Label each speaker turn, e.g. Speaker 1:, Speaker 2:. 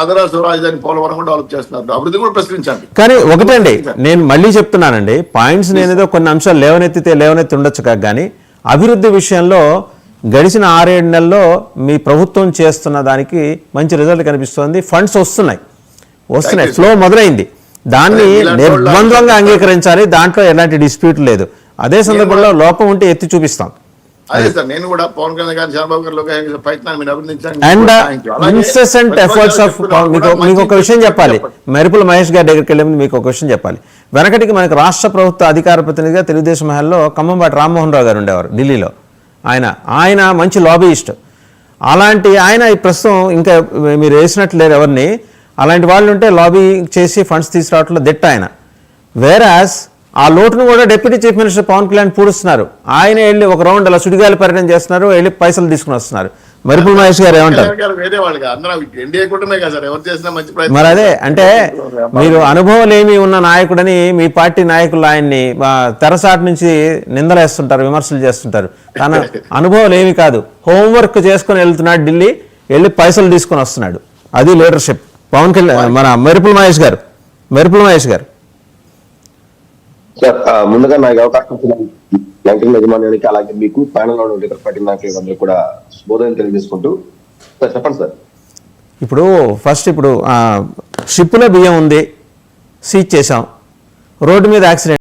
Speaker 1: ఆంధ్ర రాష్ట్ర రాజధాని పోలవరం కూడా డెవలప్ చేస్తున్నారు. అభివృద్ధి కూడా ప్రశ్నించండి.
Speaker 2: కానీ ఒకటండి, నేను మళ్ళీ చెప్తున్నానండి, పాయింట్స్ నేనేదో కొన్ని అంశాలు లేవనెత్తి ఉండొచ్చు కానీ అభివృద్ధి విషయంలో గడిచిన 6-7 నెలల్లో మీ ప్రభుత్వం చేస్తున్న దానికి మంచి రిజల్ట్ కనిపిస్తోంది. ఫండ్స్ వస్తున్నాయి, ఫ్లో మొదలైంది. దాన్ని నిర్బంధంగా అంగీకరించాలి, దాంట్లో ఎలాంటి డిస్ప్యూట్ లేదు. అదే సందర్భంలో లోపం ఉంటే ఎత్తి చూపిస్తాం.
Speaker 1: అదే సార్, నేను కూడా పవన్ కళ్యాణ్ గారు, చంద్రబాబు గారు ప్రయత్నాన్ని మీరు అభినందించండి.
Speaker 2: అండ్ ఇన్సెసెంట్ ఎఫర్ట్స్ ఆఫ్ మీకు ఒక విషయం చెప్పాలి, మెరుపుల మహేష్ గారి దగ్గరికి వెళ్ళే ముందు మీకు ఒక విషయం చెప్పాలి. వెనకటికి మనకు రాష్ట్ర ప్రభుత్వ అధికార ప్రతినిధిగా తెలుగుదేశం మహల్లో ఖమ్మంపాటి రామ్మోహన్ రావు గారు ఉండేవారు ఢిల్లీలో. ఆయన మంచి లాబీయిస్ట్. అలాంటి ఆయన ప్రస్తుతం ఇంకా మీరు వేసినట్లు లేరు ఎవరిని. అలాంటి వాళ్ళు ఉంటే లాబీ చేసి ఫండ్స్ తీసుకురావడంలో దిట్ట ఆయన. వేరాస్ ఆ లోటును కూడా deputy chief minister Pawan Kalyan పూడుస్తున్నారు. ఆయన వెళ్ళి ఒక రౌండ్ అలా సుడిగాలి పర్యటన చేస్తున్నారు, వెళ్ళి పైసలు తీసుకుని వస్తున్నారు. మెరుపుల మహేష్ గారు ఏమంటారు? మరి అదే అంటే మీరు అనుభవం ఏమి ఉన్న నాయకుడని మీ పార్టీ నాయకులు ఆయన్ని తెరసాటు నుంచి నిందలేస్తుంటారు, విమర్శలు చేస్తుంటారు. తన అనుభవం ఏమి కాదు, హోంవర్క్ చేసుకుని వెళ్తున్నాడు ఢిల్లీ, వెళ్ళి పైసలు తీసుకొని వస్తున్నాడు. అది లీడర్షిప్. పవన్ కళ్యాణ్ మన మెరుపుల మహేష్ గారు
Speaker 3: సార్, ముందుగా నాకు అవకాశం లంకన్ యజమాన్యానికి అలాగే మీకు ప్యానల్ పార్టీ నాయకులందరూ కూడా శుభోదయం తెలియజేసుకుంటూ సార్ చెప్పండి సార్.
Speaker 2: ఇప్పుడు షిప్లో బియ్యం ఉంది, సీజ్ చేశాం, రోడ్డు మీద యాక్సిడెంట్.